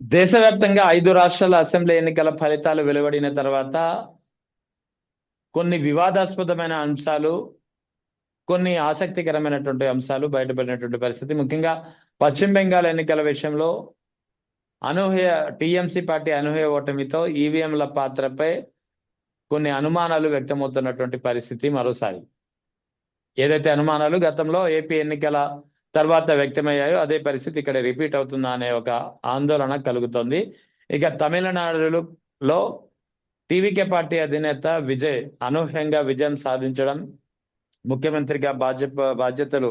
దేశవ్యాప్తంగా 5 రాష్ట్రాల అసెంబ్లీ ఎన్నికల ఫలితాలు వెలువడిన తర్వాత కొన్ని వివాదాస్పదమైన అంశాలు, కొన్ని ఆసక్తికరమైనటువంటి అంశాలు బయటపడినటువంటి పరిస్థితి. ముఖ్యంగా పశ్చిమ బెంగాల్ ఎన్నికల విషయంలో అనూహ్య టీఎంసీ పార్టీ అనూహ్య ఓటమితో ఈవీఎంల పాత్రపై కొన్ని అనుమానాలు వ్యక్తమవుతున్నటువంటి పరిస్థితి మరోసారి. ఏదైతే అనుమానాలు గతంలో ఏపీ ఎన్నికల తర్వాత వ్యక్తమయ్యాయో అదే పరిస్థితి ఇక్కడ రిపీట్ అవుతుందా అనే ఒక ఆందోళన కలుగుతోంది. ఇక తమిళనాడులో టీవీకే పార్టీ అధినేత విజయ్ అనూహ్యంగా విజయం సాధించడం, ముఖ్యమంత్రిగా బాధ్యతలు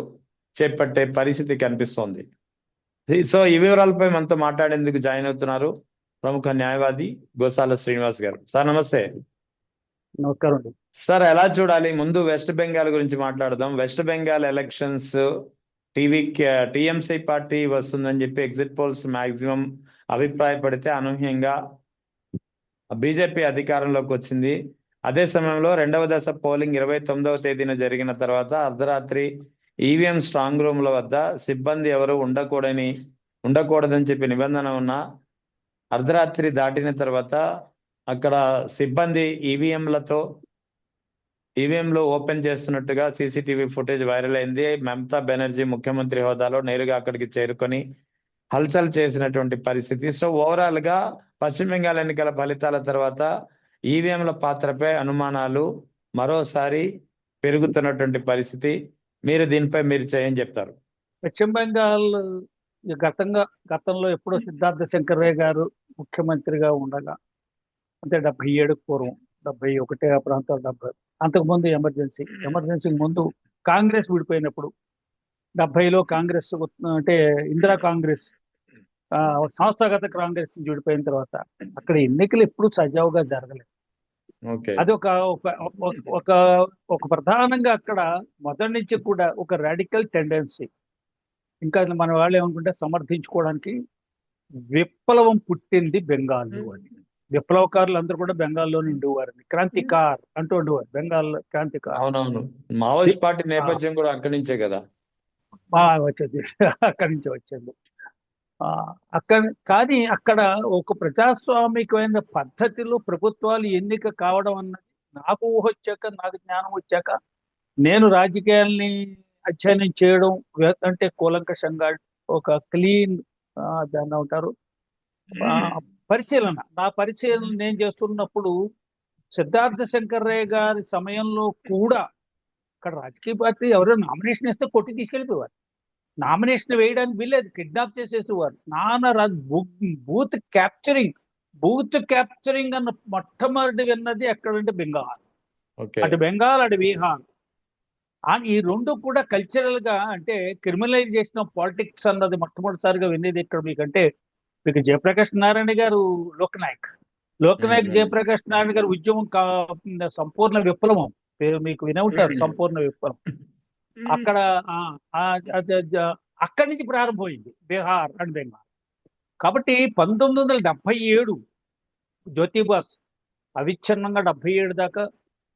చేపట్టే పరిస్థితి కనిపిస్తోంది. సో ఈ వివరాలపై మనతో మాట్లాడేందుకు జాయిన్ అవుతున్నారు ప్రముఖ న్యాయవాది గోసాల శ్రీనివాస్ గారు. సార్ నమస్తే. నమస్కారం. సార్ ఎలా చూడాలి? ముందు వెస్ట్ బెంగాల్ గురించి మాట్లాడదాం. West Bengal elections TMC party వస్తుందని చెప్పి ఎగ్జిట్ పోల్స్ మాక్సిమం అభిప్రాయపడితే అనూహ్యంగా బీజేపీ అధికారంలోకి వచ్చింది. అదే సమయంలో రెండవ దశ పోలింగ్ 29వ తేదీన జరిగిన తర్వాత అర్ధరాత్రి ఈవీఎం స్ట్రాంగ్ రూమ్ల వద్ద సిబ్బంది ఎవరు ఉండకూడదని చెప్పి నిబంధన ఉన్న అర్ధరాత్రి దాటిన తర్వాత అక్కడ సిబ్బంది ఈవీఎంలు ఓపెన్ చేస్తున్నట్టుగా సీసీటీవీ ఫుటేజ్ వైరల్ అయింది. మమతా బెనర్జీ ముఖ్యమంత్రి హోదాలో నేరుగా అక్కడికి చేరుకొని హల్చల్ చేసినటువంటి పరిస్థితి. సో ఓవరాల్ గా పశ్చిమ బెంగాల్ ఎన్నికల ఫలితాల తర్వాత ఈవీఎంల పాత్రపై అనుమానాలు మరోసారి పెరుగుతున్నటువంటి పరిస్థితి. దీనిపై మీరు ఏం చెప్తారు? పశ్చిమ బెంగాల్ గతంలో ఎప్పుడో సిద్ధార్థ శంకరయ్య గారు ముఖ్యమంత్రిగా ఉండగా, అంటే 77 పూర్వం, 71 ఆ ప్రాంతాలు, 70 అంతకుముందు ఎమర్జెన్సీ ముందు కాంగ్రెస్ విడిపోయినప్పుడు 70లో కాంగ్రెస్, అంటే ఇందిరా కాంగ్రెస్, సంస్థాగత కాంగ్రెస్ విడిపోయిన తర్వాత అక్కడ ఎన్నికలు ఎప్పుడు సజావుగా జరగలేదు. అది ఒక ప్రధానంగా అక్కడ మొదటి నుంచి కూడా ఒక రాడికల్ టెండెన్సీ. ఇంకా మన వాళ్ళు ఏమనుకుంటే సమర్థించుకోవడానికి విప్లవం పుట్టింది బెంగాల్లో అని. విప్లవకారులు అందరూ కూడా బెంగాల్లోనే ఉండేవారని, క్రాంతికార్ అంటూ ఉండేవారు. బెంగాల్ క్రాంతికార్. అవునవును, మావోయిస్ట్ పార్టీ నేపథ్యం కూడా అక్కడి నుంచే కదా వచ్చేది. అక్కడి నుంచి వచ్చింది. కానీ అక్కడ ఒక ప్రజాస్వామికమైన పద్ధతిలో ప్రభుత్వాలు ఎన్నిక కావడం అన్నది నాకు ఊహ వచ్చాక, నాకు జ్ఞానం వచ్చాక, నేను రాజకీయాల్ని అధ్యయనం చేయడం, అంటే కూలంకషంగా ఒక క్లీన్, దాన్ని ఉంటారు పరిశీలన, నా పరిశీలన నేను చేస్తున్నప్పుడు సిద్ధార్థ శంకరయ్య గారి సమయంలో కూడా అక్కడ రాజకీయ పార్టీ ఎవరో నామినేషన్ ఇస్తే కొట్టి తీసుకెళ్ళిపోయేవారు. నామినేషన్ వేయడానికి వీల్లేదు, కిడ్నాప్ చేసేసేవారు. బూత్ క్యాప్చరింగ్ అన్న మొట్టమొదటి విన్నది ఎక్కడంటే బెంగాల్. అటు బెంగాల్, అటు బీహార్. ఈ రెండు కూడా కల్చరల్ గా, అంటే క్రిమినలైజేషన్ ఆఫ్ పాలిటిక్స్ అన్నది మొట్టమొదటిసారిగా వినేది ఇక్కడ. మీకు జయప్రకాష్ నారాయణ గారు లోక్నాయక్ జయప్రకాష్ నారాయణ గారు ఉద్యమం సంపూర్ణ విప్లవం, మీకు వినే ఉంటారు, సంపూర్ణ విప్లవం. అక్కడి నుంచి ప్రారంభమైంది బీహార్ అండ్ బెంగాల్. కాబట్టి 1977 జ్యోతిబాస్ అవిచ్ఛిన్నంగా 77 దాకా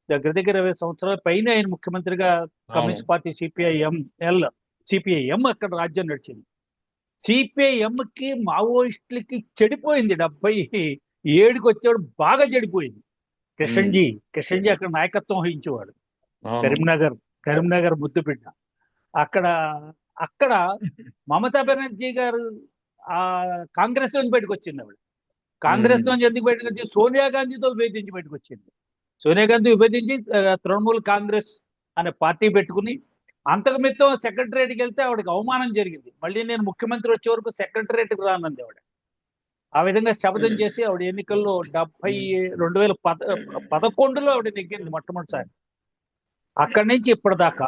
దగ్గర 20 సంవత్సరాల పైన ఆయన ముఖ్యమంత్రిగా కమ్యూనిస్ట్ పార్టీ సిపిఐఎం అక్కడ రాజ్యం నడిచింది. సిపిఐఎంకి మావోయిస్టులకి చెడిపోయింది. 77కి వచ్చేవాడు బాగా చెడిపోయింది. కిషన్జీ అక్కడ నాయకత్వం వహించేవాడు. కరీంనగర్ ముద్దుబిడ్డ. అక్కడ మమతా బెనర్జీ గారు కాంగ్రెస్ నుంచి బయటకు వచ్చింది. కాంగ్రెస్ నుంచి ఎందుకు బయటకు వచ్చింది? సోనియా గాంధీతో విభేదించి బయటకు వచ్చింది. సోనియా గాంధీ విభేదించి తృణమూల్ కాంగ్రెస్ అనే పార్టీ పెట్టుకుని, అంతకుమిత్తం సెక్రటరియట్కి వెళ్తే ఆవిడకి అవమానం జరిగింది. మళ్ళీ నేను ముఖ్యమంత్రి వచ్చే వరకు సెక్రటరియట్కి రానంది ఆవిడ. ఆ విధంగా శపథం చేసి ఆవిడ ఎన్నికల్లో 2011లో ఆవిడ నెగ్గింది మొట్టమొదటిసారి. అక్కడి నుంచి ఇప్పటిదాకా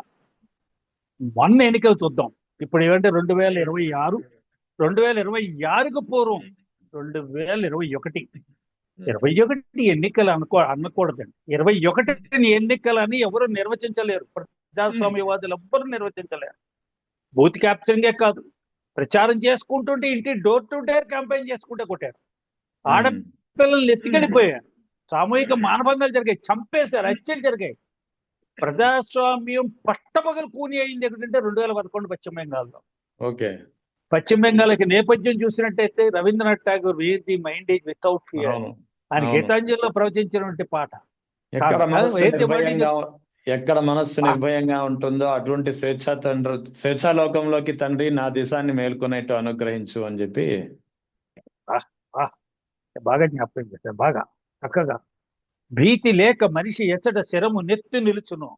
మొన్న ఎన్నికలు చూద్దాం. ఇప్పుడు ఏమంటే 2026కు పూర్వం 2021 ఎన్నికలు అనకూడదండి. 21 ఎన్నికలని ఎవరు నిర్వచించలేరు. ప్రజాస్వామ్యవాదులు ఎవ్వరు నిర్వచించలేరు. బూత్ క్యాప్చరింగే కాదు, ప్రచారం చేసుకుంటుంటే ఇంటి డోర్ టు డోర్ క్యాంపెయిన్ చేసుకుంటే కొట్టారు. ఆడపిల్లల్ని ఎత్తుకెళ్ళిపోయారు. సామూహిక మానభంగాలు జరిగాయి, చంపేశారు, హత్యలు జరిగాయి. ప్రజాస్వామ్యం పట్టపగలు కూని అయింది ఎక్కడంటే 2011 పశ్చిమ బెంగాల్లో. పశ్చిమ బెంగాల్కి నేపథ్యం చూసినట్టయితే Rabindranath Tagore where the mind is without fear అవును ఆయన అవును గీతాంజలిలో ప్రవచించినటువంటి పాట. ఎక్కడ మనస్సు Where the mind is నిర్భయంగా ఎక్కడ మనస్సు ఆ, నిర్భయంగా ఉంటుందో అటువంటి స్వేచ్ఛా లోకంలోకి తండ్రి నా దేశాన్ని మేల్కొనేట్టు అనుగ్రహించు అని చెప్పి. ఆ, ఆ, బాగా జ్ఞాపకం చేశారు, బాగా చక్కగా. భీతి లేక మనిషి ఎచ్చట శరము నెత్తి నిలుచును,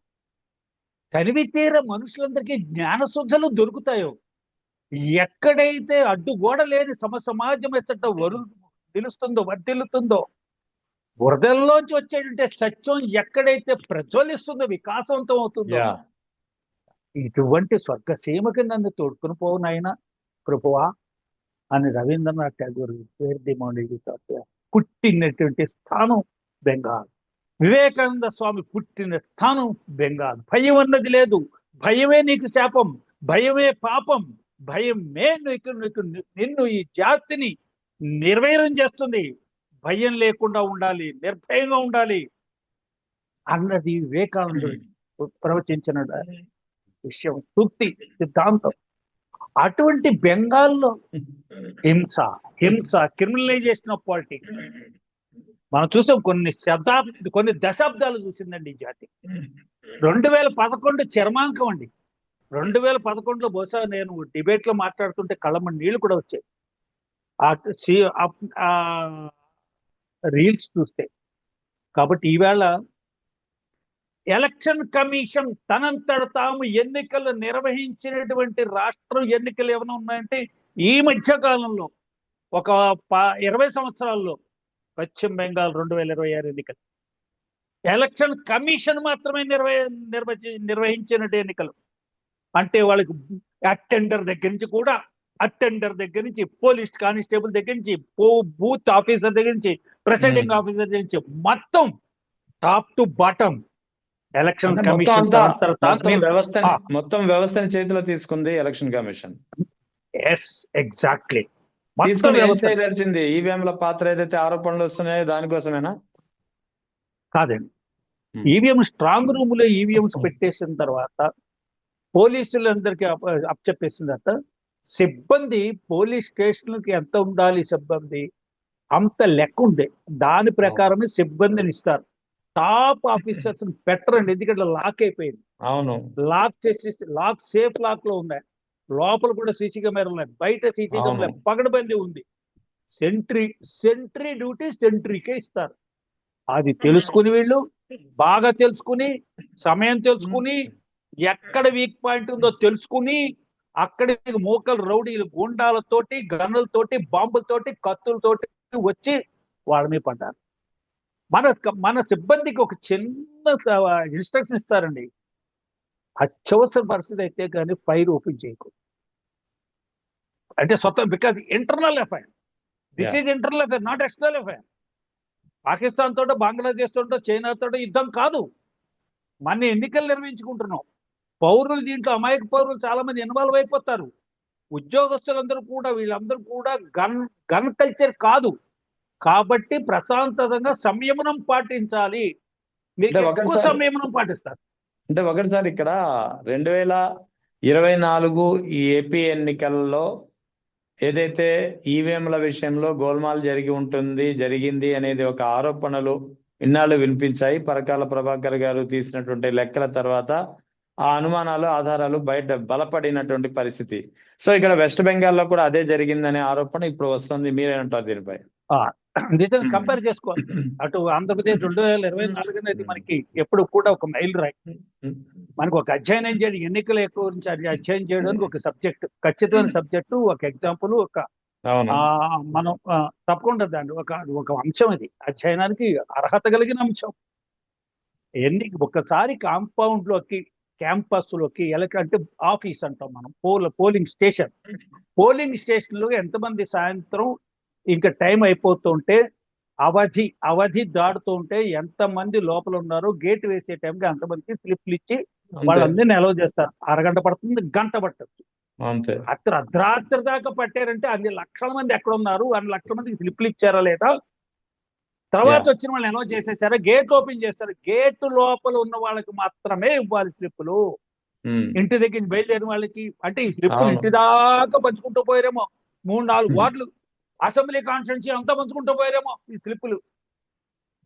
తనివి తీర మనుషులందరికీ జ్ఞానశుద్ధలు దొరుకుతాయో, ఎక్కడైతే అడ్డుగోడ లేని సమాజం ఎచ్చట నిలుస్తుందో వర్ధిల్లుతుందో, బురదల్లోంచి వచ్చేటంటే సత్యం ఎక్కడైతే ప్రజ్వలిస్తుందో వికాసవంతం అవుతుందో, యా ఇటువంటి స్వర్గసీమకి నన్ను తోడుకుని పోవు నాయన ప్రభువా అని రవీంద్రనాథ్ ఠాగూర్ పుట్టినటువంటి స్థానం బెంగాల్. వివేకానంద స్వామి పుట్టిన స్థానం బెంగాల్. భయం అన్నది లేదు, భయమే నీకు శాపం, భయమే పాపం, భయమే నిన్ను ఈ జాతిని నిర్వీర్యం చేస్తుంది. భయం లేకుండా ఉండాలి, నిర్భయంగా ఉండాలి అన్నది వివేకానందుడు ప్రవచించిన విషయం, సూక్తి, సిద్ధాంతం. అటువంటి బెంగాల్లో హింస హింస క్రిమినలైజేషన్ ఆఫ్ పాలిటిక్స్ మనం చూసాం. కొన్ని దశాబ్దాలు చూసిందండి ఈ జాతి. 2011 చర్మాంకం అండి. 2011లో బహుశా నేను డిబేట్ లో మాట్లాడుతుంటే కళ్ళమ్మ నీళ్లు కూడా వచ్చాయి ఆ రీల్స్ చూస్తే. కాబట్టి ఈవేళ ఎలక్షన్ కమిషన్ తనంతట తాము ఎన్నికలు నిర్వహించినటువంటి రాష్ట్రం ఎన్నికలు ఏమైనా ఉన్నాయంటే ఈ మధ్య కాలంలో ఒక 20 సంవత్సరాల్లో పశ్చిమ బెంగాల్ 2026 ఎన్నికలు ఎలక్షన్ కమిషన్ మాత్రమే నిర్వహించినట్టు ఎన్నికలు. అంటే వాళ్ళకి అటెండర్ దగ్గర నుంచి పోలీస్ కానిస్టేబుల్ దగ్గర నుంచి బూత్ ఆఫీసర్ దగ్గర నుంచి ప్రెసిడింగ్ ఆఫీసర్ దగ్గర నుంచి మొత్తం top to bottom election commission మొత్తం వ్యవస్థని చేతిలో తీసుకుంది ఎలక్షన్ కమిషన్. Yes exactly. తెలిసింది ఈవీఎంల పాత్ర ఏదైతే ఆరోపణలు వస్తున్నాయో దానికోసమేనా? కాదండి, ఈవీఎం స్ట్రాంగ్ రూమ్ లో ఈవీఎంస్ పెట్టేసిన తర్వాత పోలీసులందరికీ అప్పచెప్పేసిన తర్వాత సిబ్బంది పోలీస్ స్టేషన్లకి ఎంత ఉండాలి సిబ్బంది అంత లెక్క ఉంది. దాని ప్రకారమే సిబ్బందిని ఇస్తారు. టాప్ ఆఫీసర్స్ పెట్టరండి, ఎందుకంటే లాక్ అయిపోయింది. అవును, లాక్ చేసేసి సేఫ్ లాక్ లో ఉన్నాయి. లోపల కూడా సీసీ కెమెరా ఉన్నాయి, బయట సీసీ కెమెరా పగడబంది ఉంది. సెంట్రీ డ్యూటీ సెంట్రీకే ఇస్తారు. అది తెలుసుకుని వీళ్ళు బాగా తెలుసుకుని సమయం తెలుసుకుని ఎక్కడ వీక్ పాయింట్ ఉందో తెలుసుకుని అక్కడ మోకలు రౌడీలు గుండాలతోటి గన్నులతోటి బాంబులతోటి కత్తులతోటి వచ్చి వాళ్ళ మీద పడ్డారు. మన సిబ్బందికి ఒక చిన్న ఇన్స్ట్రక్షన్ ఇస్తారండి, అత్యవసర పరిస్థితి అయితే కానీ ఫైర్ ఓపెన్ చేయకూడదు. అంటే స్వతం because internal affair, this is internal affair, not external affair. Pakistan తోటో బంగ్లాదేశ్ తోటో చైనా తోటో యుద్ధం కాదు, మన ఎన్నికలు నిర్వహించుకుంటున్నాం. పౌరులు దీంట్లో అమాయక పౌరులు చాలా మంది ఇన్వాల్వ్ అయిపోతారు. ఉద్యోగస్తులందరూ కూడా వీళ్ళందరూ కూడా గన్ కల్చర్ కాదు. కాబట్టి ప్రశాంతంగా సంయమనం పాటించాలి. మీరు ఎక్కువ సంయమనం పాటిస్తారు. అంటే ఒకటిసారి ఇక్కడ 2024 ఈ ఏపీ ఎన్నికల్లో ఏదైతే ఈవీఎంల విషయంలో గోల్మాల్ జరిగింది అనేది ఒక ఆరోపణలు ఇన్నాళ్ళు వినిపించాయి. పరకాల ప్రభాకర్ గారు తీసినటువంటి లెక్కల తర్వాత ఆ అనుమానాలు ఆధారాలు బయట బలపడినటువంటి పరిస్థితి. సో ఇక్కడ వెస్ట్ బెంగాల్లో కూడా అదే జరిగిందనే ఆరోపణ ఇప్పుడు వస్తుంది. మీరేమంటారు దీనిపై? నిజంగా కంపేర్ చేసుకోవాలి. అటు ఆంధ్రప్రదేశ్ 2024 అనేది మనకి ఎప్పుడు కూడా ఒక మైల్ రాయి. మనకు ఒక అధ్యయనం చేయడం, ఎన్నికల గురించి అధ్యయనం చేయడానికి ఒక సబ్జెక్ట్, ఖచ్చితమైన సబ్జెక్టు, ఒక ఎగ్జాంపుల్, ఒక మనం తప్పకుండా దాన్ని ఒక అంశం, ఇది అధ్యయనానికి అర్హత కలిగిన అంశం. ఒకసారి కాంపౌండ్ లోకి క్యాంపస్ లోకి అంటే ఆఫీస్ అంటాం మనం, పోలింగ్ స్టేషన్ లో ఎంతమంది సాయంత్రం ఇంకా టైం అయిపోతుంటే అవధి దాటుతుంటే ఎంతమంది లోపల ఉన్నారో గేట్ వేసే టైంకి అంతమందికి స్లిప్లు ఇచ్చి వాళ్ళందరినీ అలౌ చేస్తారు. అరగంట పడుతుంది, గంట పట్టచ్చు. అర్ధరాత్రి దాకా పట్టారంటే అన్ని లక్షల మంది ఎక్కడ ఉన్నారు, అన్ని లక్షల మందికి స్లిప్లు ఇచ్చారా లేదా, తర్వాత వచ్చిన వాళ్ళని అలౌ చేసేసారా, గేట్ ఓపెన్ చేస్తారు. గేట్ లోపల ఉన్న వాళ్ళకి మాత్రమే ఇవ్వాలి స్లిప్పులు. ఇంటి దగ్గర నుంచి బయలుదేరిన వాళ్ళకి అంటే ఈ స్లిప్పులు అవును. ఇంటి దాకా పంచుకుంటూ పోయారేమో 3-4 వార్డులు అసెంబ్లీ కాన్స్టిట్యున్సీ అంతా పంచుకుంటూ పోయారేమో ఈ స్లిప్పులు.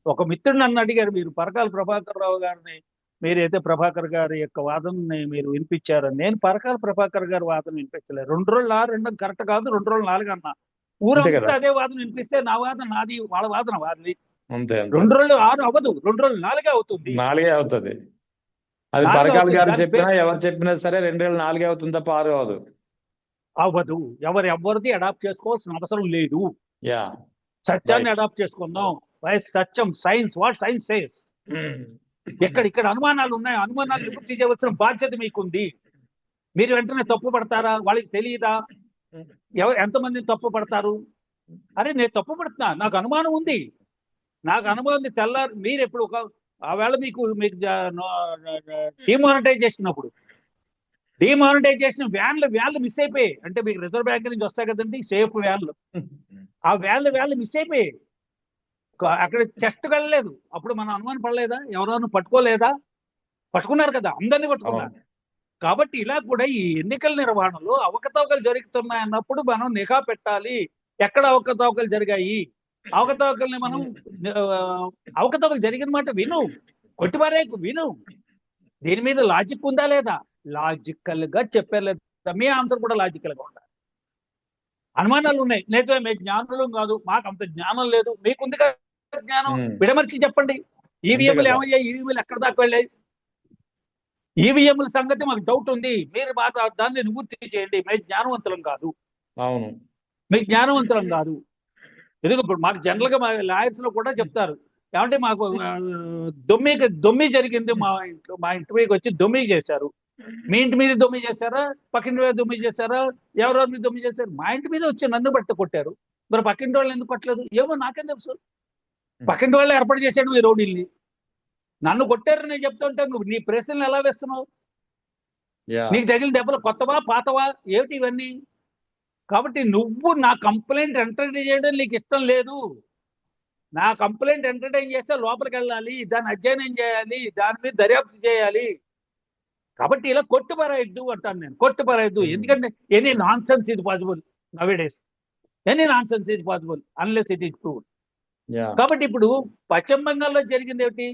ఒక మిత్రుడు నన్ను అడిగారు, మీరు పరకాల ప్రభాకర్ రావు గారిని మీరైతే ప్రభాకర్ గారి యొక్క వాదనని మీరు వినిపించారని. నేను పరకాల ప్రభాకర్ గారి వాదన వినిపించలేదు. 2 రోజులు 6 అనడం కరెక్ట్ కాదు, 2 రోజులు 4 అన్నా. అంతే కదా. ఊరంతా అదే వాదన వినిపిస్తే నా వాదన నాది, వాళ్ళ వాదన వాదిది. అంతే 2 రోజులు 6 అవ్వదు, 2 రోజులు 4 అవుతుంది. 4 అవుతుంది. అది 4 పరకాల అవుతుంది. గారు దాని చెప్పినా ఎవరు చెప్పినా సరే 2 వేల 4 అవుతుంది తప్ప 6 అవ్వదు. అవ్వదు. ఎవరిది అడాప్ట్ చేసుకోవాల్సిన అవసరం లేదు. యా సత్యాన్ని రైట్. అడాప్ట్ చేసుకుందాం. సత్యం, సైన్స్, వాట్ సైన్స్ సేస్. ఇక్కడ అనుమానాలు ఉన్నాయి, అనుమానాలు నివృత్తి చేయవలసిన బాధ్యత మీకుంది. మీరు వెంటనే తప్పు పడతారా? వాళ్ళకి తెలియదా? ఎంతమందిని తప్పు పడతారు? అరే నేను తప్పు పడుతున్నా, నాకు అనుమానం ఉంది, నాకు అనుమానం ఉంది. తెల్లారు మీరు ఎప్పుడు ఆవేళ మీకు డిమానిటైజేషన్ అప్పుడు డిమానిటైజేషన్ వ్యాన్లు మిస్ అయిపోయాయి. అంటే మీకు రిజర్వ్ బ్యాంక్ నుంచి వస్తాయి కదండి సేఫ్ వ్యాన్లు, ఆ వ్యాన్లు మిస్ అయిపోయాయి. అక్కడ చెస్ట్ వెళ్ళలేదు. అప్పుడు మనం అనుమానం పడలేదా? ఎవరైనా పట్టుకోలేదా? పట్టుకున్నారు కదా, అందరినీ పట్టుకున్నారు. కాబట్టి ఇలా కూడా ఈ ఎన్నికల నిర్వహణలో అవకతవకలు జరుగుతున్నాయన్నప్పుడు మనం నిఘా పెట్టాలి. ఎక్కడ అవకతవకలు జరిగాయి, అవకతవకల్ని మనం అవకతవకలు జరిగిన మాట విను, కొట్టిపారేకు విను. దీని మీద లాజిక్ ఉందా లేదా? లాజికల్ గా చెప్పారు లేదా? మీ ఆన్సర్ కూడా లాజికల్ గా ఉండాలి. అనుమానాలు ఉన్నాయి, లేదా మీకు జ్ఞానులు కాదు, మాకు అంత జ్ఞానం లేదు, మీకుంది కదా జ్ఞానం, విడమర్చి చెప్పండి. ఈవీఎంలు ఏమయ్యాయి, ఈవీఎంలు ఎక్కడ దాకా వెళ్ళాయి, ఈవీఎంల సంగతి మాకు డౌట్ ఉంది, మీరు దాన్ని నివృత్తి చేయండి. మేము జ్ఞానవంతులం కాదు. అవును, మీకు జ్ఞానవంతులం కాదు. ఎందుకు ఇప్పుడు మాకు జనరల్ గా మా లాయర్స్ లో కూడా చెప్తారు, ఏమంటే మాకు దొమ్మి జరిగింది, మా ఇంటి మీదకి వచ్చి దొమ్మి చేశారు. మీ ఇంటి మీద దొమ్మి చేశారా, పక్కింటి మీద దొమ్మి చేశారా, ఎవరెవరి మీద దొమ్మి చేశారు? మా ఇంటి మీద వచ్చి నన్ను బట్ట కొట్టారు, మరి పక్కింటి వాళ్ళు ఎందుకు పట్టలేదు? ఏమో నాకేం తెలుసు. పక్కింటి వాళ్ళు ఏర్పాటు చేశాడు మీ రౌడీల్ని, నన్ను కొట్టారు నేను చెప్తుంటే నువ్వు నీ ప్రశ్నలు ఎలా వేస్తున్నావు? నీకు తగిలిన దెబ్బలు కొత్తవా పాతవా ఏమిటి ఇవన్నీ? కాబట్టి నువ్వు నా కంప్లైంట్ ఎంటర్టైన్ చేయడం నీకు ఇష్టం లేదు. నా కంప్లైంట్ ఎంటర్టైన్ చేస్తే లోపలికి వెళ్ళాలి, దాన్ని అధ్యయనం చేయాలి, దాని మీద దర్యాప్తు చేయాలి. కాబట్టి ఇలా కొట్టుపరాయద్దు అంటాను నేను, కొట్టుపరాయద్దు. ఎందుకంటే any non sense is possible nowadays, any non sense is possible unless it is proved. కాబట్టి ఇప్పుడు పశ్చిమ బంగాల్లో జరిగింది ఏమిటి?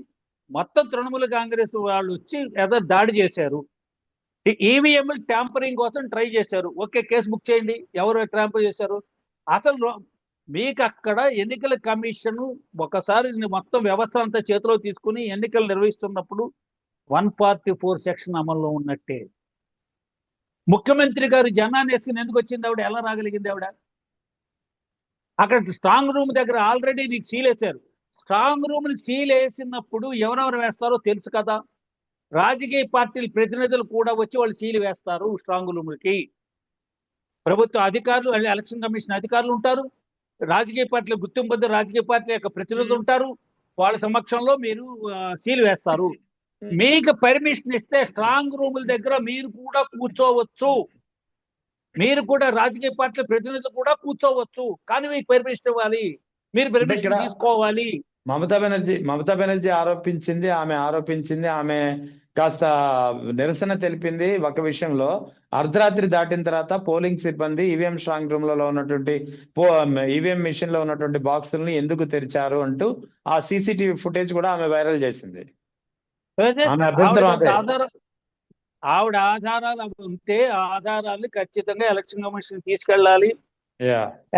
మొత్తం తృణమూల కాంగ్రెస్ వాళ్ళు వచ్చి ఏదో దాడి చేశారు, ఈవీఎంలు ట్యాంపరింగ్ కోసం ట్రై చేశారు. ఓకే, కేసు బుక్ చేయండి, ఎవరు ట్యాంపర్ చేశారు? అసలు మీకు అక్కడ ఎన్నికల కమిషన్ ఒకసారి మొత్తం వ్యవస్థ అంతా చేతిలో తీసుకుని ఎన్నికలు నిర్వహిస్తున్నప్పుడు 144 సెక్షన్ అమల్లో ఉన్నట్టే. ముఖ్యమంత్రి గారు జనాన్ని వేసుకుని ఎందుకు వచ్చింది ఆవిడ? ఎలా రాగలిగింది ఆవిడ? అక్కడ స్ట్రాంగ్ రూమ్ దగ్గర ఆల్రెడీ నీకు సీల్ వేశారు. స్ట్రాంగ్ రూమ్ సీల్ వేసినప్పుడు ఎవరెవరు వేస్తారో తెలుసు కదా. రాజకీయ పార్టీల ప్రతినిధులు కూడా వచ్చి వాళ్ళు సీలు వేస్తారు స్ట్రాంగ్ రూములకి. ప్రభుత్వ అధికారులు, ఎలక్షన్ కమిషన్ అధికారులు ఉంటారు, రాజకీయ పార్టీల గుర్తింపు రాజకీయ పార్టీల యొక్క ప్రతినిధులు ఉంటారు, వాళ్ళ సమక్షంలో మీరు సీలు వేస్తారు. మీకు పర్మిషన్ ఇస్తే స్ట్రాంగ్ రూముల దగ్గర మీరు కూడా కూర్చోవచ్చు, మీరు కూడా రాజకీయ పార్టీల ప్రతినిధులు కూడా కూర్చోవచ్చు. కానీ మీకు పర్మిషన్ ఇవ్వాలి, మీరు పర్మిషన్ తీసుకోవాలి. మమతా బెనర్జీ ఆరోపించింది, ఆమె కాస్త నిరసన తెలిపింది ఒక విషయంలో. అర్ధరాత్రి దాటిన తర్వాత పోలింగ్ సిబ్బంది ఈవీఎం స్ట్రాంగ్ రూమ్ లో ఉన్నటువంటి ఈవీఎం మిషన్ లో ఉన్నటువంటి బాక్సుల్ని ఎందుకు తెరిచారు అంటూ ఆ సీసీటీవీ ఫుటేజ్ కూడా ఆమె వైరల్ చేసింది. ఆవిడ ఆధారాలు ఉంటే ఆ ఆధారాలు ఖచ్చితంగా ఎలక్షన్ కమిషన్ తీసుకెళ్ళాలి.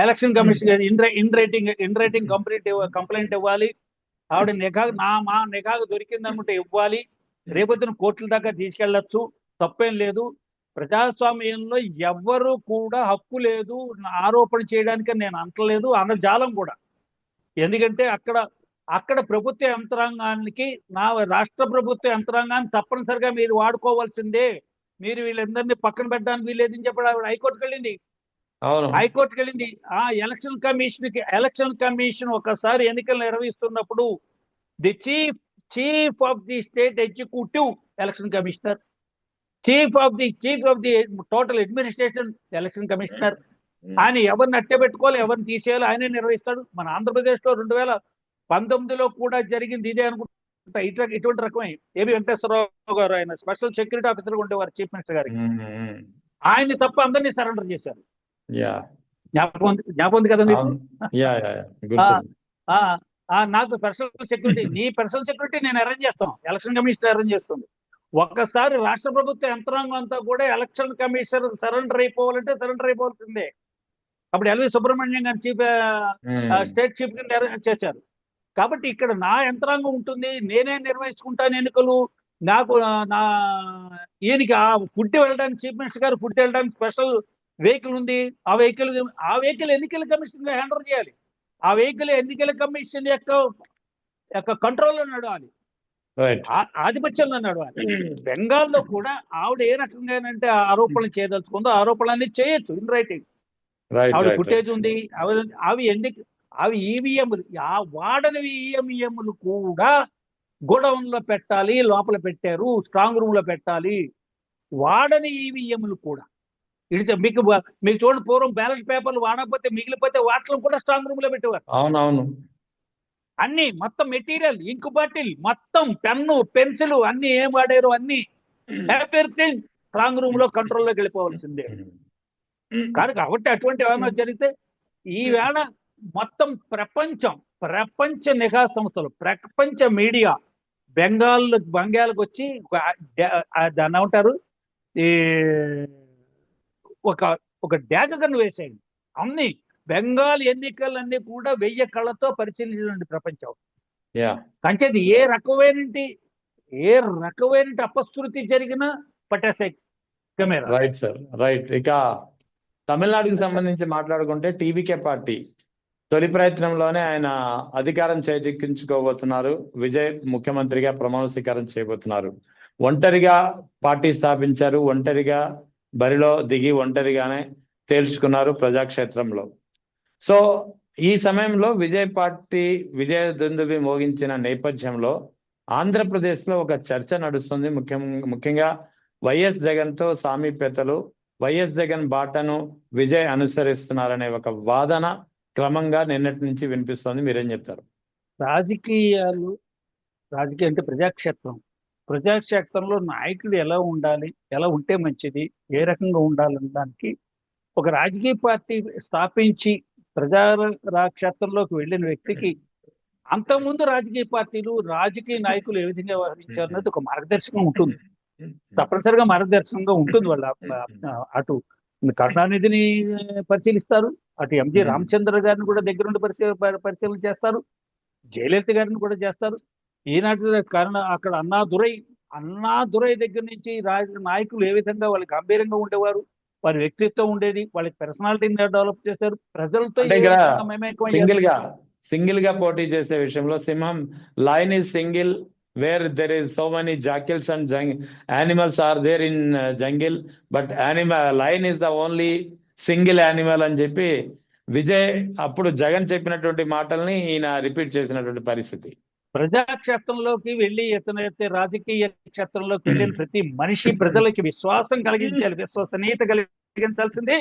Election commission in writing complaint ఇవ్వాలి. ఆవిడ మా నిఘాకు దొరికింది అనుకుంటే ఇవ్వాలి. రేపొద్దున కోర్టుల దాకా తీసుకెళ్లొచ్చు, తప్పేం లేదు. ప్రజాస్వామ్యంలో ఎవ్వరూ కూడా హక్కు లేదు ఆరోపణ చేయడానికి నేను అంటలేదు, అనజాలం కూడా. ఎందుకంటే అక్కడ ప్రభుత్వ యంత్రాంగానికి, రాష్ట్ర ప్రభుత్వ యంత్రాంగాన్ని తప్పనిసరిగా మీరు వాడుకోవాల్సిందే, మీరు వీళ్ళందరినీ పక్కన పెట్టడానికి వీలేదని చెప్పి ఆవిడ హైకోర్టుకి వెళ్ళింది. ఆ ఎలక్షన్ కమిషన్ ఒకసారి ఎన్నికలు నిర్వహిస్తున్నప్పుడు the chief of the state executive election commissioner, chief of the total administration election commissioner, ఆయన ఎవరిని అట్టబెట్టుకోవాలి, ఎవరిని తీసేయాలి ఆయనే నిర్వహిస్తాడు. మన ఆంధ్రప్రదేశ్ లో 2019లో కూడా జరిగింది ఇదే అనుకుంటా. ఇటువంటి రకమే ఏబి వెంకటేశ్వరరావు గారు, ఆయన స్పెషల్ సెక్యూరిటీ ఆఫీసర్ ఉండేవారు చీఫ్ మినిస్టర్ గారికి. ఆయన్ని తప్ప అందరినీ సరెండర్ చేశారు. యా జ్ఞాపకం ఉంది కదా మీకు? అవును. Yeah yeah yeah. ఆ, గుర్తుంది. ఆ, నాకు పర్సనల్ సెక్యూరిటీ, నీ పర్సనల్ సెక్యూరిటీ నేను అరేంజ్ చేస్తాం, ఎలక్షన్ కమిషన్ అరేంజ్ చేస్తుంది. ఒక్కసారి రాష్ట్ర ప్రభుత్వ యంత్రాంగం అంతా కూడా ఎలక్షన్ కమిషనర్ సరెండర్ అయిపోవాలంటే సరెండర్ అయిపోవాల్సిందే. అప్పుడు ఎల్వి సుబ్రహ్మణ్యం గారు చీఫ్ స్టేట్ చీఫ్ కింద చేశారు. కాబట్టి ఇక్కడ నా యంత్రాంగం ఉంటుంది, నేనే నిర్వహించుకుంటాను ఎన్నికలు. నాకు నా ఈయనకి ఆ పుట్టి వెళ్ళడానికి, చీఫ్ మినిస్టర్ గారు పుట్టి వెళ్ళడానికి స్పెషల్ వెహికల్ ఉంది. ఆ వెహికల్ ఎన్నికల కమిషన్ హ్యాండల్ చేయాలి. ఆ వెహికల్ ఎన్నికల కమిషన్ యొక్క కంట్రోల్లో నడవాలి, రైట్. ఆధిపత్యంలో నడవాలి. బెంగాల్లో కూడా ఆవిడ ఏ రకంగానంటే ఆరోపణలు చేయదలుచుకుందో ఆరోపణలన్నీ చేయొచ్చు ఇన్ రైటింగ్. రైట్ ఆవిడ రైట్ ఫుటేజ్ ఉంది. అవి ఈవీఎంలు, ఆ వాడని ఈఎంఈఎంలు కూడా గోడౌన్ లో పెట్టాలి, లోపల పెట్టారు, స్ట్రాంగ్ రూమ్ లో పెట్టాలి. వాడని ఈవీఎంలు కూడా మీకు చూడండి, పూర్వం బ్యాలెట్ పేపర్లు వాడకపోతే మిగిలిపోతే వాటిని కూడా స్ట్రాంగ్ రూమ్ లో పెట్టేవారు. అవునవును. అన్ని మొత్తం మెటీరియల్, ఇంకు బాటిల్, మొత్తం పెన్ను, పెన్సిల్ అన్ని ఏం వాడారు అన్ని ఎవ్రీథింగ్ స్ట్రాంగ్ రూమ్ లో కంట్రోల్లోకి వెళ్ళిపోవాల్సిందే. కాబట్టి అటువంటి ఏమైనా జరిగితే ఈవేళ మొత్తం ప్రపంచ నిఘా సంస్థలు, ప్రపంచ మీడియా బెంగాల్కి వచ్చి దాన్ని ఏమంటారు, ఈ ఒక డాగను వేసేయండి. అన్ని బెంగాల్ ఎన్నికలన్నీ కూడా 1000 కళ్ళతో పరిశీలించండి ప్రపంచం. కంచేది ఏ రకమైన అపశృతి జరిగినా పట్టేసే కెమెరా. Right sir, right. ఇక తమిళనాడుకి సంబంధించి మాట్లాడుకుంటే టీవీకే పార్టీ తొలి ప్రయత్నంలోనే ఆయన అధికారం చేజిక్కించుకోబోతున్నారు. విజయ్ ముఖ్యమంత్రిగా ప్రమాణ స్వీకారం చేయబోతున్నారు. ఒంటరిగా పార్టీ స్థాపించారు, ఒంటరిగా బరిలో దిగి ఒంటరిగానే తేల్చుకున్నారు ప్రజాక్షేత్రంలో. సో ఈ సమయంలో విజయ దుందుబి మోగించిన నేపథ్యంలో ఆంధ్రప్రదేశ్లో ఒక చర్చ నడుస్తుంది. ముఖ్యంగా వైఎస్ జగన్తో సామీప్యతలు, వైఎస్ జగన్ బాటను విజయ్ అనుసరిస్తున్నారనే ఒక వాదన క్రమంగా నిన్నటి నుంచి వినిపిస్తోంది. మీరేం చెప్తారు? రాజకీయం అంటే ప్రజాక్షేత్రంలో నాయకుడు ఎలా ఉండాలి, ఎలా ఉంటే మంచిది, ఏ రకంగా ఉండాలన్న దానికి ఒక రాజకీయ పార్టీ స్థాపించి క్షేత్రంలోకి వెళ్ళిన వ్యక్తికి అంతకుముందు రాజకీయ పార్టీలు, రాజకీయ నాయకులు ఏ విధంగా వ్యవహరించారు అనేది ఒక మార్గదర్శకం ఉంటుంది. తప్పనిసరిగా మార్గదర్శకంగా ఉంటుంది. వాళ్ళ అటు కరుణానిధిని పరిశీలిస్తారు, అటు ఎంజి రామచంద్ర గారిని కూడా దగ్గరుండి పరిశీలన చేస్తారు, జయలలిత గారిని కూడా చేస్తారు. ఈనాటి అక్కడ అన్నాదురై దగ్గర నుంచి నాయకులు ఏ విధంగా వాళ్ళకి గంభీరంగా ఉండేవారు, వారి వ్యక్తిత్వం ఉండేది, వాళ్ళకి పర్సనాలిటీని డెవలప్ చేశారు, ప్రజలతో సింగిల్ గా పోటీ చేసే విషయంలో సింహం lion is single where there is so many jackals and animals are there in jungle, but lion is the only single animal అని చెప్పి విజయ్ అప్పుడు జగన్ చెప్పినటువంటి మాటల్ని ఈయన రిపీట్ చేసినటువంటి పరిస్థితి. ప్రజాక్షేత్రంలోకి వెళ్ళి ఎతనైతే రాజకీయ క్షేత్రంలోకి వెళ్ళిన ప్రతి మనిషి ప్రజలకి విశ్వాసం కలిగించాలి, విశ్వసనీయత కలిగించాల్సిందే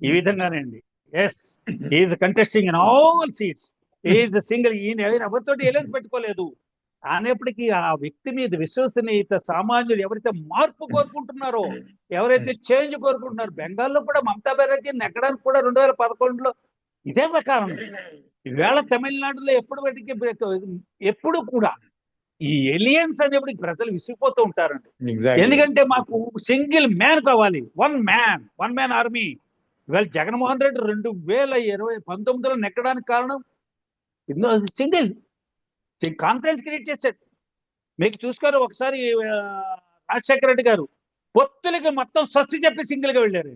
ఈ విధంగానండి. Yes, is contesting in all seats, is single. ఈయన ఎవరితో ఎలెన్స్ పెట్టుకోలేదు అనేప్పటికీ ఆ వ్యక్తి మీద విశ్వసనీయత, సామాన్యులు ఎవరైతే మార్పు కోరుకుంటున్నారో, ఎవరైతే చేంజ్ కోరుకుంటున్నారో, బెంగాల్లో కూడా మమతా బెనర్జీ నెగ్గడానికి కూడా 2011లో ఇదే ప్రకారం. ఈవేళ తమిళనాడులో ఎప్పుడు కూడా ఈ ఎలియన్స్ అనేప్పటికి ప్రజలు విసిగిపోతూ ఉంటారండి. ఎందుకంటే మాకు సింగిల్ మ్యాన్ కావాలి, వన్ మ్యాన్ ఆర్మీ. ఇవాళ జగన్మోహన్ రెడ్డి 2019లో నెగ్గడానికి కారణం సింగిల్ కాన్ఫరెన్స్ క్రియేట్ చేశాడు. మీకు చూసుకోరు, ఒకసారి రాజశేఖర రెడ్డి గారు పొత్తులకి మొత్తం స్వస్తి చెప్పి సింగిల్ గా వెళ్ళారు.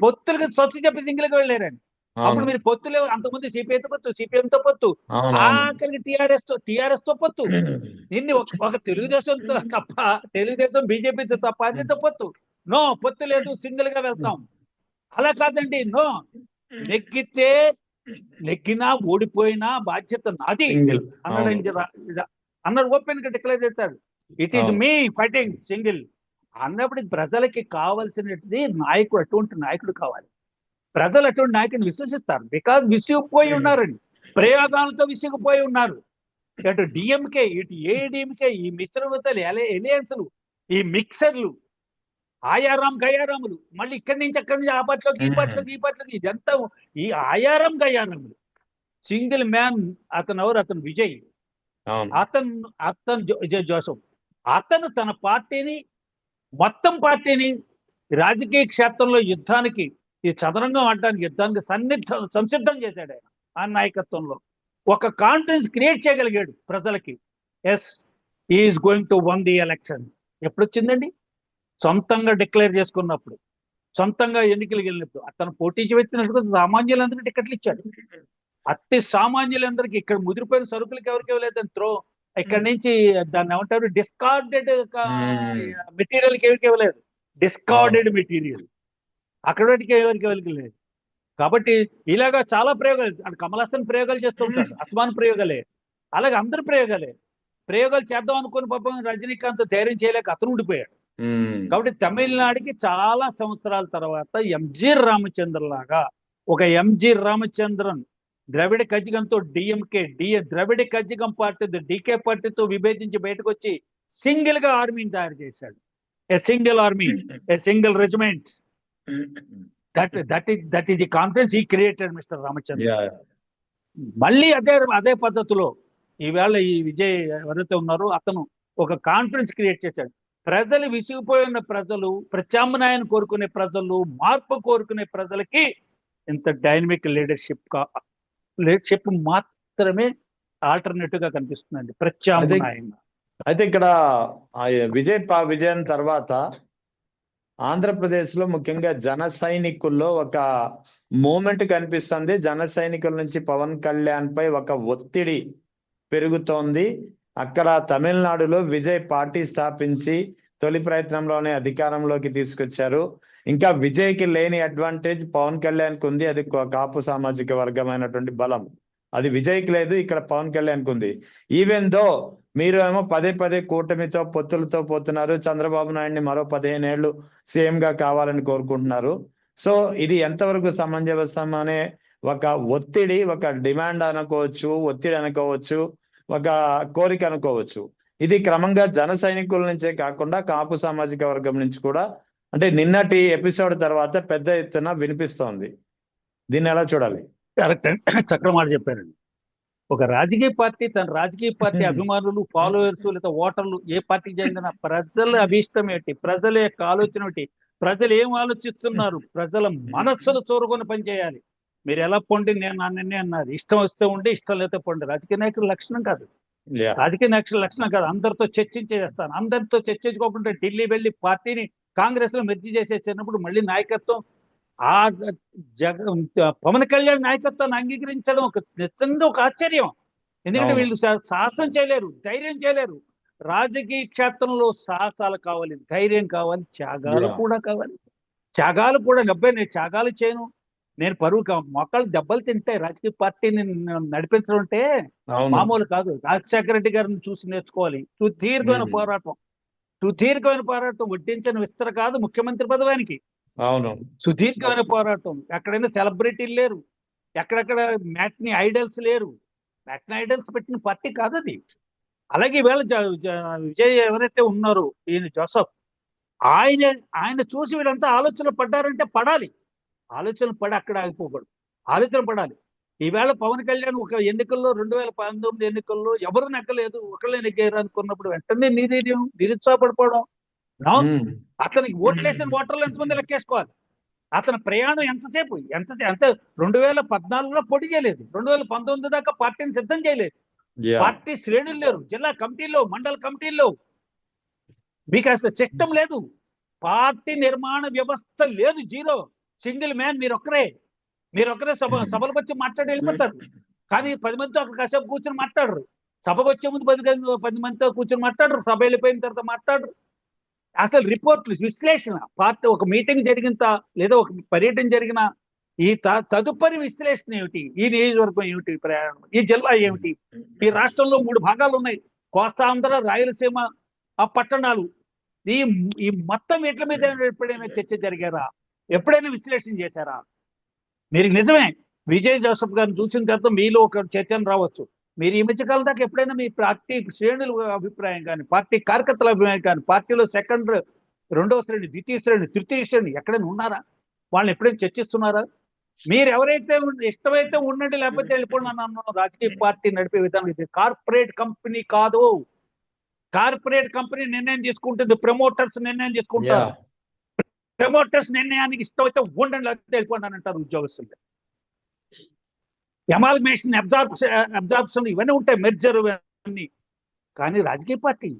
పొత్తులకి స్వస్తి చెప్పి సింగిల్ గా వెళ్ళారు. అప్పుడు మీరు పొత్తులు అంతకుముందు సిపిఐతో పొత్తు, సిపిఎంతో పొత్తు, ఆఖరికి టిఆర్ఎస్ తో పొత్తు, నిన్ను ఒక తెలుగుదేశంతో తప్ప, తెలుగుదేశం బీజేపీతో తప్ప అన్నితో పొత్తు. నో, పొత్తు లేదు, సింగిల్ గా వెళ్తాం. అలా కాదండి, నో, నెగ్గినా ఓడిపోయినా బాధ్యత నాది అన్నాడు. ఓపెన్ గా డిక్లేర్ చేశారు, it is me fighting single అన్నప్పుడు ప్రజలకి కావాల్సినది నాయకుడు, అటువంటి నాయకుడు కావాలి. ప్రజలు అటువంటి నాయకుడిని విశ్వసిస్తారు. బికాజ్ విసిగిపోయి ఉన్నారండి, ప్రయోగాలతో విసిగిపోయి ఉన్నారు. అటు డిఎంకే ఇటు ఏఐడిఎంకే ఈ మిశ్రమతలు ఎలియన్స్లు ఈ మిక్సర్లు ఆయారాం గయారాములు మళ్ళీ ఇక్కడి నుంచి అక్కడి నుంచి ఆ పార్టీలోకి ఈ పార్టీలోకి ఈ పార్టీలోకి ఇదంతా ఈ ఆయారం గయారాములు. సింగిల్ మ్యాన్ అతను ఎవరు? అతను విజయ్. అవును. అతను జోసెఫ్. అతను తన పార్టీని మొత్తం పార్టీని రాజకీయ క్షేత్రంలో యుద్ధానికి ఈ చదరంగం ఆడడానికి యుద్ధానికి సంసిద్ధం చేశాడు ఆయన. ఆ నాయకత్వంలో ఒక కాన్ఫిడెన్స్ క్రియేట్ చేయగలిగాడు ప్రజలకి. Yes, is going to won the elections. ఎప్పుడు వచ్చిందండి? సొంతంగా డిక్లేర్ చేసుకున్నప్పుడు, సొంతంగా ఎన్నికలకు వెళ్ళినప్పుడు. అతను పోటీ చేసినప్పుడు సామాన్యులందరికీ టికెట్లు ఇచ్చాడు. అతి సామాన్యులందరికీ. ఇక్కడ ముదిరిపోయిన సరుకులకి ఎవరికి ఇవ్వలేదు. ఇక్కడ నుంచి దాన్ని ఏమంటారు, డిస్కార్డెడ్ మెటీరియల్కి ఎవరికి ఇవ్వలేదు. డిస్కార్డెడ్ మెటీరియల్ అక్కడ ఎవరికి లేదు. కాబట్టి ఇలాగా చాలా ప్రయోగాలు, అంటే కమల్ హాసన్ ప్రయోగాలు చేస్తుంటాడు, అస్మాన్ ప్రయోగాలే, అలాగే అందరి ప్రయోగాలు చేద్దాం అనుకుని పాపం రజనీకాంత్ ధైర్యం చేయలేక అతను ఉండిపోయాడు. కాబట్టి తమిళనాడుకి చాలా సంవత్సరాల తర్వాత ఎంజి రామచంద్రన్ లాగా ఒక ఎంజి రామచంద్రన్ ద్రవిడ కజ్జిగంతో ద్రవిడ కజ్జిగం పార్టీ డీకే పార్టీతో విభేదించి బయటకు వచ్చి సింగిల్ గా ఆర్మీని తయారు చేశాడు. A single army, a single regiment. That is the confidence ఈ క్రియేటెడ్ మిస్టర్ రామచంద్ర. మళ్ళీ అదే పద్ధతిలో ఈవేళ ఈ విజయ్ ఎవరైతే ఉన్నారో అతను ఒక కాన్ఫిడెన్స్ క్రియేట్ చేశాడు. ప్రజలు విసిగిపోయిన ప్రజలు, ప్రత్యామ్నాయాన్ని కోరుకునే ప్రజలు, మార్పు కోరుకునే ప్రజలకి ఇంత డైనమిక్ లీడర్షిప్ మాత్రమే ఆల్టర్నేటివ్ గా కనిపిస్తుందండి, ప్రత్యామ్నాయంగా. అయితే ఇక్కడ విజయం తర్వాత ఆంధ్రప్రదేశ్ లో ముఖ్యంగా జన సైనికుల్లో ఒక మూమెంట్ కనిపిస్తుంది. జన సైనికుల నుంచి పవన్ కళ్యాణ్ పై ఒక ఒత్తిడి పెరుగుతోంది. అక్కడ తమిళనాడులో విజయ్ పార్టీ స్థాపించి తొలి ప్రయత్నంలోనే అధికారంలోకి తీసుకొచ్చారు. ఇంకా విజయ్కి లేని అడ్వాంటేజ్ పవన్ కళ్యాణ్కి ఉంది. అది కాపు సామాజిక వర్గమైనటువంటి బలం. అది విజయ్కి లేదు, ఇక్కడ పవన్ కళ్యాణ్కి ఉంది. ఈవెన్ దో మీరు ఏమో పదే కూటమితో పొత్తులతో పోతున్నారు. చంద్రబాబు నాయుడిని మరో 15 ఏళ్ళు సీఎం గా కావాలని కోరుకుంటున్నారు. సో ఇది ఎంతవరకు సమంజసం అనే ఒక ఒత్తిడి, ఒక డిమాండ్ అనుకోవచ్చు, ఒత్తిడి అనుకోవచ్చు, ఒక కోరిక అనుకోవచ్చు. ఇది క్రమంగా జన సైనికుల నుంచే కాకుండా కాపు సామాజిక వర్గం నుంచి కూడా, అంటే నిన్నటి ఎపిసోడ్ తర్వాత పెద్ద ఎత్తున వినిపిస్తోంది. దీన్ని ఎలా చూడాలి? కరెక్ట్ అండి, చక్కగా మాట చెప్పారండి. ఒక రాజకీయ పార్టీ తన రాజకీయ పార్టీ అభిమానులు, ఫాలోవర్స్ లేదా ఓటర్లు ఏ పార్టీకి చెందిన ప్రజల అభీష్టం ఏంటి, ప్రజల యొక్క ఆలోచన ఏంటి, ప్రజలు ఏం ఆలోచిస్తున్నారు, ప్రజల మనస్సును చూరుకొని పనిచేయాలి. మీరు ఎలా పొండి నేను అన్నీ అన్నారు. ఇష్టం వస్తే ఉండి, ఇష్టం లేకపోతే పొండి. రాజకీయ నాయకుల లక్షణం కాదు. రాజకీయ నాయకుల లక్షణం కాదు. అందరితో చర్చించేస్తాను. అందరితో చర్చించుకోకుండా ఢిల్లీ వెళ్ళి పార్టీని కాంగ్రెస్ లో మెర్జీ చేసేసినప్పుడు మళ్ళీ నాయకత్వం ఆ పవన్ కళ్యాణ్ నాయకత్వాన్ని అంగీకరించడం నిజంగా ఒక ఆశ్చర్యం. ఎందుకంటే వీళ్ళు సాహసం చేయలేరు, ధైర్యం చేయలేరు. రాజకీయ క్షేత్రంలో సాహసాలు కావాలి, ధైర్యం కావాలి, త్యాగాలు కూడా కావాలి. త్యాగాలు కూడా నేను త్యాగాలు చేయను, నేను పరువు మొక్కలు దెబ్బలు తింటాయి. రాజకీయ పార్టీని నడిపించడం అంటే మామూలు కాదు. రాజశేఖర రెడ్డి గారిని చూసి నేర్చుకోవాలి. సుదీర్ఘమైన పోరాటం వడ్డించిన విస్తర కాదు ముఖ్యమంత్రి పదవానికి. అవును, సుదీర్ఘమైన పోరాటం. ఎక్కడైనా సెలబ్రిటీలు లేరు, ఎక్కడెక్కడ మ్యాట్ని ఐడల్స్ లేరు. మ్యాట్ని ఐడల్స్ పెట్టిన పార్టీ కాదు అది. అలాగే ఈవేళ విజయ్ ఎవరైతే ఉన్నారో ఈయన జోసఫ్, ఆయన చూసి వీళ్ళంతా ఆలోచనలు పడ్డారంటే పడాలి. ఆలోచనలు పడి అక్కడ ఆగిపోకూడదు, ఆలోచన పడాలి. ఈవేళ పవన్ కళ్యాణ్ ఒక ఎన్నికల్లో 2019 ఎన్నికల్లో ఎవరు నెగ్గలేదు, ఒకళ్ళే నెగ్గారు అనుకున్నప్పుడు వెంటనే నిరుత్సాహపడిపోవడం. అతనికి ఓట్లేసిన ఓటర్లు ఎంతమంది లెక్కేసుకోవాలి. అతని ప్రయాణం ఎంతసేపు, ఎంత 2014లో పోటీ చేయలేదు, 2019 దాకా పార్టీని సిద్ధం చేయలేదు. పార్టీ శ్రేణులు లేరు, జిల్లా కమిటీల్లో, మండల కమిటీల్లో. మీకు అసలు సిస్టమ్ లేదు, పార్టీ నిర్మాణ వ్యవస్థ లేదు, జీరో. సింగిల్ మ్యాన్, మీరొక్కరే సభలకు వచ్చి మాట్లాడి వెళ్ళిపోతారు. కానీ 10 మందితో అక్కడ కాసేపు కూర్చొని మాట్లాడరు. సభకు వచ్చే ముందు 10 మందితో కూర్చొని మాట్లాడరు, సభ వెళ్ళిపోయిన తర్వాత మాట్లాడరు. అసలు రిపోర్ట్లు, విశ్లేషణ, పార్టీ ఒక మీటింగ్ జరిగిన లేదా ఒక పర్యటన జరిగిన ఈ తదుపరి విశ్లేషణ ఏమిటి, ఈ నియోజకవర్గం ఏమిటి, ప్రయాణం ఈ జిల్లా ఏమిటి, ఈ రాష్ట్రంలో 3 భాగాలు ఉన్నాయి, కోస్తాంధ్ర, రాయలసీమ, ఆ పట్టణాలు. ఈ మొత్తం వీటి మీద ఎప్పుడైనా చర్చ జరిగారా, ఎప్పుడైనా విశ్లేషణ చేశారా? మీరు నిజమే విజయ్ జోసఫ్ గారిని చూసిన తర్వాత మీలో ఒక చర్చను రావచ్చు. మీరు ఈ మధ్య కాలం దాకా ఎప్పుడైనా మీ పార్టీ శ్రేణుల అభిప్రాయం కానీ, పార్టీ కార్యకర్తల అభిప్రాయం కానీ, పార్టీలో సెకండ్, రెండవ శ్రేణి, ద్వితీయ శ్రేణి, తృతీయ శ్రేణి ఎక్కడైనా ఉన్నారా? వాళ్ళని ఎప్పుడైనా చర్చిస్తున్నారా? మీరు ఎవరైతే ఇష్టమైతే ఉండండి, లేకపోతే వెళ్ళిపోండి అని అన్నాను. రాజకీయ పార్టీ నడిపే విధానం ఇది. కార్పొరేట్ కంపెనీ కాదు. కార్పొరేట్ కంపెనీ నిర్ణయం తీసుకుంటుంది, ప్రమోటర్స్ నిర్ణయం తీసుకుంటారు. ప్రమోటర్స్ నిర్ణయానికి ఇష్టమైతే ఉండండి, లేకపోతే వెళ్ళిపోండి అని అంటారు ఉద్యోగస్తులు. ఎమాల్గమేషన్, అబ్జార్ప్షన్ ఇవన్నీ ఉంటాయి, మెర్జర్ ఇవన్నీ. కానీ రాజకీయ పార్టీ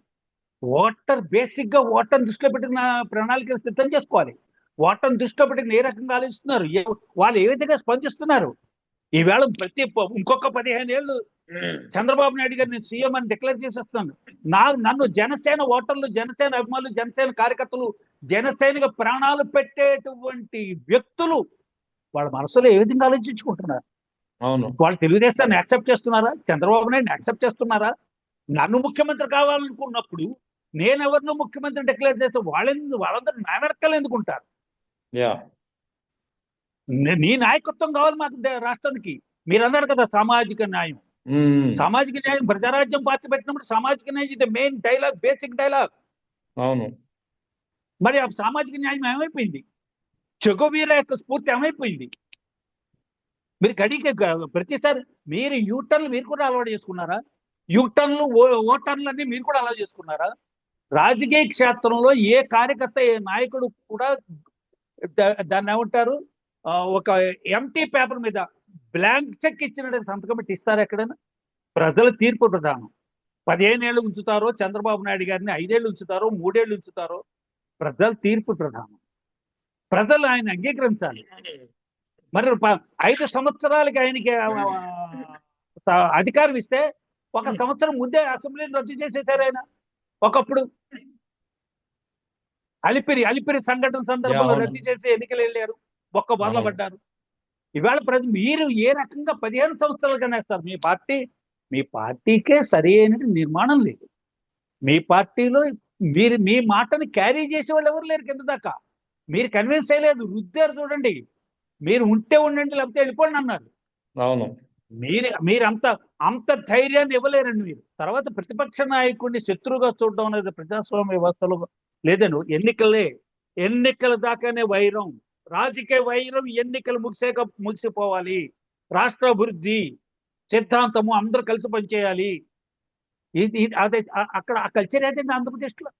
బేసిక్ గా ఓటర్ని దృష్టిలో పెట్టిన ప్రణాళికలు సిద్ధం చేసుకోవాలి. ఓటర్ని దృష్టిలో పెట్టిన ఏ రకంగా ఆలోచిస్తున్నారు, వాళ్ళు ఏ విధంగా స్పందిస్తున్నారు. ఈవేళ ఇంకొక 15 ఏళ్ళు చంద్రబాబు నాయుడు గారు నేను సీఎం అని డిక్లేర్ చేసేస్తున్నాను. నన్ను జనసేన ఓటర్లు, జనసేన అభిమానులు, జనసేన కార్యకర్తలు, జనసేనగా ప్రాణాలు పెట్టేటువంటి వ్యక్తులు వాళ్ళ మనసులో ఏ విధంగా ఆలోచించుకుంటున్నారు? అవును. వాళ్ళు తెలుగుదేశాన్ని యాక్సెప్ట్ చేస్తున్నారా? చంద్రబాబు నాయుడు యాక్సెప్ట్ చేస్తున్నారా? నన్ను ముఖ్యమంత్రి కావాలనుకున్నప్పుడు నేను ఎవరినో ముఖ్యమంత్రి డిక్లేర్ చేస్తే వాళ్ళందరూ నా వెనకాల ఎందుకుంటారు? నీ నాయకత్వం కావాలి మాకు రాష్ట్రానికి. మీరు అన్నారు కదా సామాజిక న్యాయం. సామాజిక న్యాయం, ప్రజారాజ్యం పార్టీ పెట్టినప్పుడు సామాజిక న్యాయం ఇది మెయిన్ డైలాగ్, బేసిక్ డైలాగ్. అవును. మరి ఆ సామాజిక న్యాయం ఏమైపోయింది? చెగోవీరా యొక్క స్ఫూర్తి ఏమైపోయింది? మీరు గడికి ప్రతిసారి మీరు యూటర్న్లు మీరు కూడా అలవాటు చేసుకున్నారా? యూటర్న్లు, ఓటర్లు అన్ని మీరు కూడా అలవాటు చేసుకున్నారా? రాజకీయ క్షేత్రంలో ఏ కార్యకర్త, ఏ నాయకుడు కూడా దాన్ని ఏమంటారు, ఒక ఎంటీ పేపర్ మీద బ్లాంక్ చెక్ ఇచ్చినట్టు సంతకం పెట్టి ఇస్తారు ఎక్కడైనా? ప్రజల తీర్పు ప్రధానం. 15 ఏళ్ళు ఉంచుతారో చంద్రబాబు నాయుడు గారిని, 5 ఏళ్ళు ఉంచుతారో, 3 ఏళ్ళు ఉంచుతారో, ప్రజల తీర్పు ప్రధానం. ప్రజలు ఆయన అంగీకరించాలి. మరి 5 సంవత్సరాలకి ఆయనకి అధికారం ఇస్తే 1 సంవత్సరం ముందే అసెంబ్లీని రద్దు చేసేశారు ఆయన. ఒకప్పుడు అలిపిరి సంఘటన సందర్భంలో రద్దు చేసి ఎన్నికలు వెళ్ళారు, బొర్ల పడ్డారు. ఇవాళ మీరు ఏ రకంగా 15 సంవత్సరాలు కనేస్తారు? మీ పార్టీకే సరి అయిన నిర్మాణం లేదు. మీ పార్టీలో మీ మాటని క్యారీ చేసే వాళ్ళు ఎవరు లేరు కింద దాకా. మీరు కన్విన్స్ చేయలేదు, రుద్దారు. చూడండి, మీరు ఉంటే ఉండండి, లేకపోతే వెళ్ళిపోండి అన్నారు. అవును. మీరు అంత ధైర్యాన్ని ఇవ్వలేరండి మీరు. తర్వాత ప్రతిపక్ష నాయకుడిని శత్రువుగా చూడడం అనేది ప్రజాస్వామ్య వ్యవస్థలో లేదండి. ఎన్నికల దాకానే వైరం, రాజకీయ వైరం ఎన్నికలు ముగిసిపోవాలి. రాష్ట్ర అభివృద్ధి సిద్ధాంతము అందరూ కలిసి పనిచేయాలి. అదే అక్కడ ఆ కల్చర్ ఏదండి ఆంధ్రప్రదేశ్లో?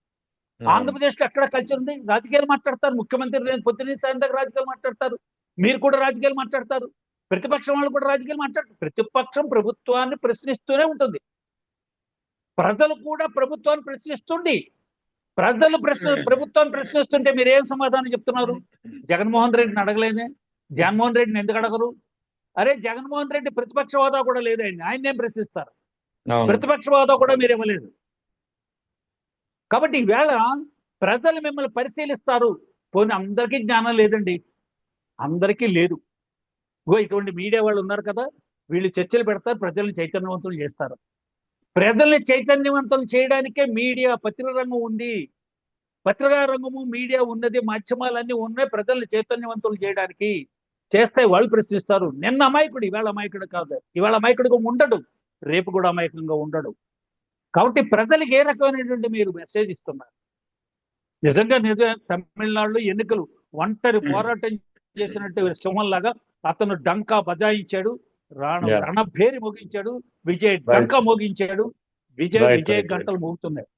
ఆంధ్రప్రదేశ్లో ఎక్కడ కల్చర్ ఉంది? రాజకీయాలు మాట్లాడతారు, ముఖ్యమంత్రి పొద్దున్న సాయం దగ్గర రాజకీయాలు మాట్లాడతారు, మీరు కూడా రాజకీయాలు మాట్లాడతారు, ప్రతిపక్షం వాళ్ళు కూడా రాజకీయాలు మాట్లాడతారు. ప్రతిపక్షం ప్రభుత్వాన్ని ప్రశ్నిస్తూనే ఉంటుంది, ప్రజలు కూడా ప్రభుత్వాన్ని ప్రశ్నిస్తుంది. ప్రభుత్వాన్ని ప్రశ్నిస్తుంటే మీరు ఏం సమాధానం చెప్తున్నారు? జగన్మోహన్ రెడ్డిని అడగలేదే? జగన్మోహన్ రెడ్డిని ఎందుకు అడగరు? అరే, జగన్మోహన్ రెడ్డి ప్రతిపక్ష హోదా కూడా లేదండి, ఆయన్నేం ప్రశ్నిస్తారు? ప్రతిపక్ష హోదా కూడా మీరు ఇవ్వలేదు. కాబట్టి ఈవేళ ప్రజలు మిమ్మల్ని పరిశీలిస్తారు. పోనీ అందరికీ జ్ఞానం లేదండి, అందరికీ లేదు. ఇటువంటి మీడియా వాళ్ళు ఉన్నారు కదా, వీళ్ళు చర్చలు పెడతారు, ప్రజల్ని చైతన్యవంతులు చేస్తారు. ప్రజల్ని చైతన్యవంతులు చేయడానికే మీడియా, పత్రికా రంగం ఉంది. పత్రికా రంగము, మీడియా ఉన్నది, మాధ్యమాలన్నీ ఉన్నాయి ప్రజల్ని చైతన్యవంతులు చేయడానికి. చేస్తాయి, వాళ్ళు ప్రశ్నిస్తారు. నిన్న అమాయకుడు, ఇవాళ అమాయకుడు కాదు. ఇవాళ అమాయకుడిగా ఉండడు, రేపు కూడా అమాయకంగా ఉండడు. కాబట్టి ప్రజలకు ఏ రకమైనటువంటి మీరు మెసేజ్ ఇస్తున్నారు? నిజంగా తమిళనాడులో ఎన్నికలు ఒంటరి పోరాటం చేసినట్టు సింహం లాగా అతను డంకా బజాయించాడు, రణభేరి మోగించాడు, విజయ్ డంకా మోగించాడు. విజయ్ గంటలు మోగుతున్నాయి.